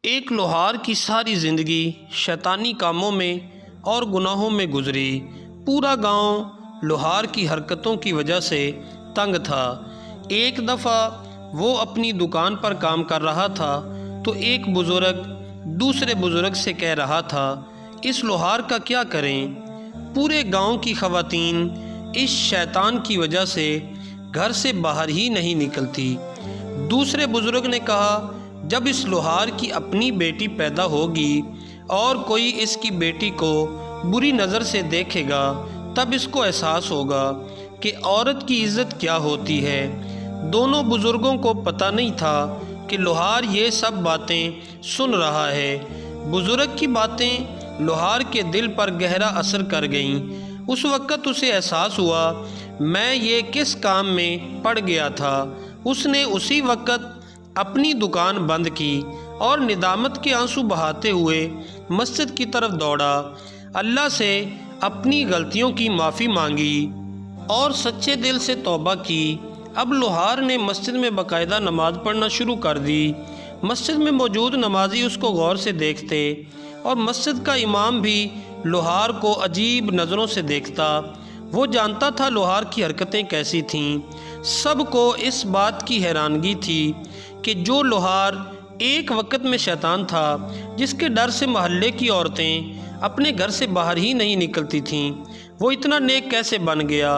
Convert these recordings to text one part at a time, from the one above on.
ایک لوہار کی ساری زندگی شیطانی کاموں میں اور گناہوں میں گزری۔ پورا گاؤں لوہار کی حرکتوں کی وجہ سے تنگ تھا۔ ایک دفعہ وہ اپنی دکان پر کام کر رہا تھا تو ایک بزرگ دوسرے بزرگ سے کہہ رہا تھا، اس لوہار کا کیا کریں؟ پورے گاؤں کی خواتین اس شیطان کی وجہ سے گھر سے باہر ہی نہیں نکلتی۔ دوسرے بزرگ نے کہا، جب اس لوہار کی اپنی بیٹی پیدا ہوگی اور کوئی اس کی بیٹی کو بری نظر سے دیکھے گا تب اس کو احساس ہوگا کہ عورت کی عزت کیا ہوتی ہے۔ دونوں بزرگوں کو پتہ نہیں تھا کہ لوہار یہ سب باتیں سن رہا ہے۔ بزرگ کی باتیں لوہار کے دل پر گہرا اثر کر گئیں۔ اس وقت اسے احساس ہوا، میں یہ کس کام میں پڑ گیا تھا۔ اس نے اسی وقت اپنی دکان بند کی اور ندامت کے آنسو بہاتے ہوئے مسجد کی طرف دوڑا، اللہ سے اپنی غلطیوں کی معافی مانگی اور سچے دل سے توبہ کی۔ اب لوہار نے مسجد میں باقاعدہ نماز پڑھنا شروع کر دی۔ مسجد میں موجود نمازی اس کو غور سے دیکھتے اور مسجد کا امام بھی لوہار کو عجیب نظروں سے دیکھتا۔ وہ جانتا تھا لوہار کی حرکتیں کیسی تھیں۔ سب کو اس بات کی حیرانگی تھی کہ جو لوہار ایک وقت میں شیطان تھا، جس کے ڈر سے محلے کی عورتیں اپنے گھر سے باہر ہی نہیں نکلتی تھیں، وہ اتنا نیک کیسے بن گیا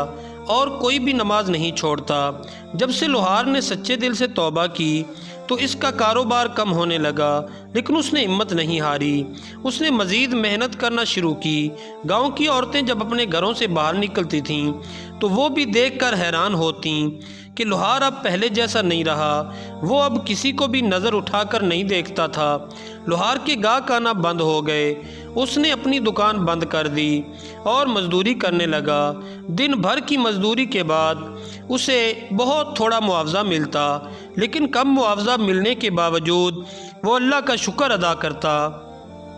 اور کوئی بھی نماز نہیں چھوڑتا۔ جب سے لوہار نے سچے دل سے توبہ کی تو اس کا کاروبار کم ہونے لگا، لیکن اس نے ہمت نہیں ہاری۔ اس نے مزید محنت کرنا شروع کی۔ گاؤں کی عورتیں جب اپنے گھروں سے باہر نکلتی تھیں تو وہ بھی دیکھ کر حیران ہوتیں کہ لوہار اب پہلے جیسا نہیں رہا۔ وہ اب کسی کو بھی نظر اٹھا کر نہیں دیکھتا تھا۔ لوہار کے گاہک آنا بند ہو گئے۔ اس نے اپنی دکان بند کر دی اور مزدوری کرنے لگا۔ دن بھر کی مزدوری کے بعد اسے بہت تھوڑا معاوضہ ملتا، لیکن کم معاوضہ ملنے کے باوجود وہ اللہ کا شکر ادا کرتا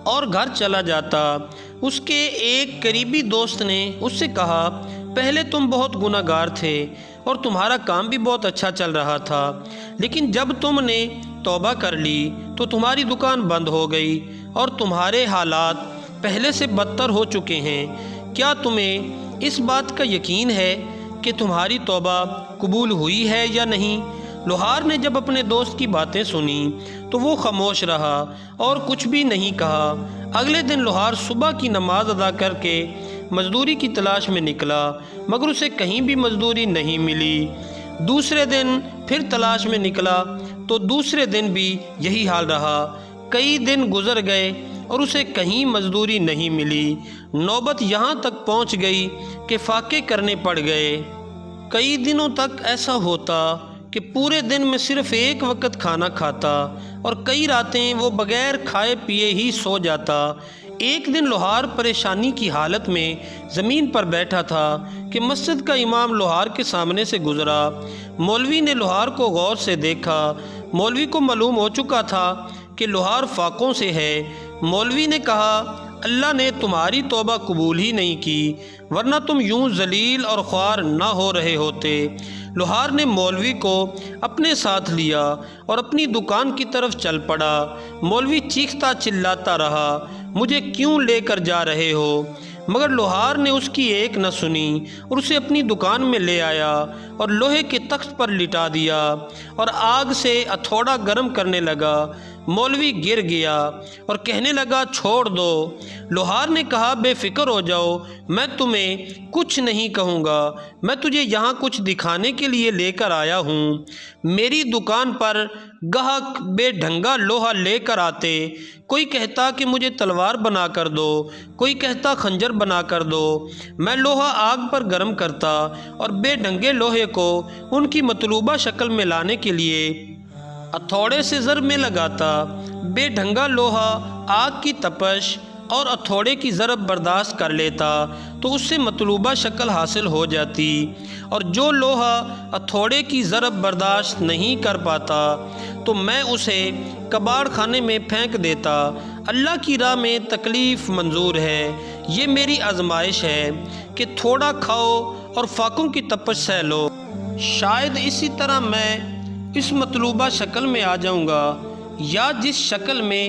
اور گھر چلا جاتا۔ اس کے ایک قریبی دوست نے اس سے کہا، پہلے تم بہت گناہ گار تھے اور تمہارا کام بھی بہت اچھا چل رہا تھا، لیکن جب تم نے توبہ کر لی تو تمہاری دکان بند ہو گئی اور تمہارے حالات پہلے سے بدتر ہو چکے ہیں۔ کیا تمہیں اس بات کا یقین ہے کہ تمہاری توبہ قبول ہوئی ہے یا نہیں؟ لوہار نے جب اپنے دوست کی باتیں سنی تو وہ خاموش رہا اور کچھ بھی نہیں کہا۔ اگلے دن لوہار صبح کی نماز ادا کر کے مزدوری کی تلاش میں نکلا، مگر اسے کہیں بھی مزدوری نہیں ملی۔ دوسرے دن پھر تلاش میں نکلا تو دوسرے دن بھی یہی حال رہا۔ کئی دن گزر گئے اور اسے کہیں مزدوری نہیں ملی۔ نوبت یہاں تک پہنچ گئی کہ فاقے کرنے پڑ گئے۔ کئی دنوں تک ایسا ہوتا کہ پورے دن میں صرف ایک وقت کھانا کھاتا اور کئی راتیں وہ بغیر کھائے پیے ہی سو جاتا۔ ایک دن لوہار پریشانی کی حالت میں زمین پر بیٹھا تھا کہ مسجد کا امام لوہار کے سامنے سے گزرا۔ مولوی نے لوہار کو غور سے دیکھا۔ مولوی کو معلوم ہو چکا تھا کہ لوہار فاقوں سے ہے۔ مولوی نے کہا، اللہ نے تمہاری توبہ قبول ہی نہیں کی، ورنہ تم یوں ذلیل اور خوار نہ ہو رہے ہوتے۔ لوہار نے مولوی کو اپنے ساتھ لیا اور اپنی دکان کی طرف چل پڑا۔ مولوی چیختا چلاتا رہا، مجھے کیوں لے کر جا رہے ہو؟ مگر لوہار نے اس کی ایک نہ سنی اور اسے اپنی دکان میں لے آیا اور لوہے کے تخت پر لٹا دیا اور آگ سے ہتھوڑا گرم کرنے لگا۔ مولوی گر گیا اور کہنے لگا، چھوڑ دو۔ لوہار نے کہا، بے فکر ہو جاؤ، میں تمہیں کچھ نہیں کہوں گا، میں تجھے یہاں کچھ دکھانے کے لیے لے کر آیا ہوں۔ میری دکان پر گاہک بے ڈھنگا لوہا لے کر آتے، کوئی کہتا کہ مجھے تلوار بنا کر دو، کوئی کہتا خنجر بنا کر دو۔ میں لوہا آگ پر گرم کرتا اور بے ڈھنگے لوہے کو ان کی مطلوبہ شکل میں لانے کے لیے ہتھوڑے سے ضرب میں لگاتا۔ بے ڈھنگا لوہا آگ کی تپش اور ہتھوڑے کی ضرب برداشت کر لیتا تو اس سے مطلوبہ شکل حاصل ہو جاتی، اور جو لوہا ہتھوڑے کی ضرب برداشت نہیں کر پاتا تو میں اسے کباڑ خانے میں پھینک دیتا۔ اللہ کی راہ میں تکلیف منظور ہے، یہ میری آزمائش ہے کہ تھوڑا کھاؤ اور فاقوں کی تپش سہ لو، شاید اسی طرح میں اس مطلوبہ شکل میں آ جاؤں گا۔ یا جس شکل میں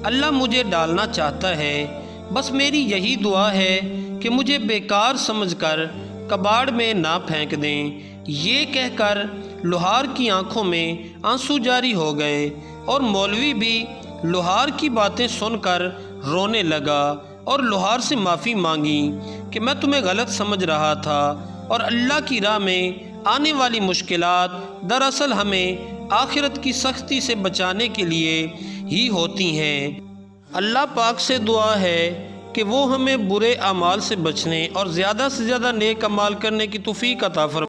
اللہ مجھے ڈالنا چاہتا ہے، بس میری یہی دعا ہے کہ مجھے بیکار سمجھ کر کباڑ میں نہ پھینک دیں۔ یہ کہہ کر لوہار کی آنکھوں میں آنسو جاری ہو گئے، اور مولوی بھی لوہار کی باتیں سن کر رونے لگا اور لوہار سے معافی مانگی کہ میں تمہیں غلط سمجھ رہا تھا، اور اللہ کی راہ میں آنے والی مشکلات دراصل ہمیں آخرت کی سختی سے بچانے کے لیے ہی ہوتی ہیں۔ اللہ پاک سے دعا ہے کہ وہ ہمیں برے اعمال سے بچنے اور زیادہ سے زیادہ نیک اعمال کرنے کی توفیق عطا فرمائے۔